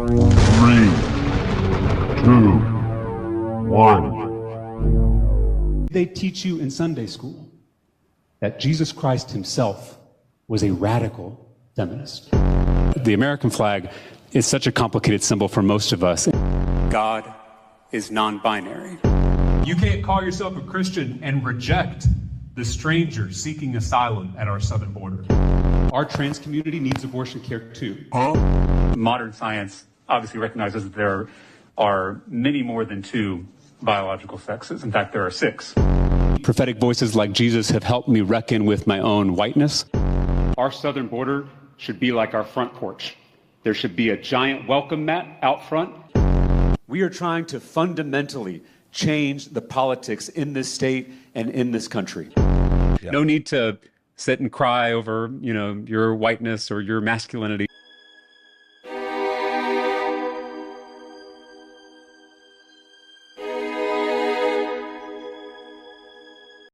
3, 2, 1. They teach you in Sunday school that Jesus Christ himself was a radical feminist. The American flag is such a complicated symbol for most of us. God is non-binary. You can't call yourself a Christian and reject the stranger seeking asylum at our southern border. Our trans community needs abortion care too. Modern science obviously recognizes that there are many more than 2 biological sexes. In fact, there are 6. Prophetic voices like Jesus have helped me reckon with my own whiteness. Our southern border should be like our front porch. There should be a giant welcome mat out front. We are trying to fundamentally change the politics in this state and in this country. No need to sit and cry over, your whiteness or your masculinity.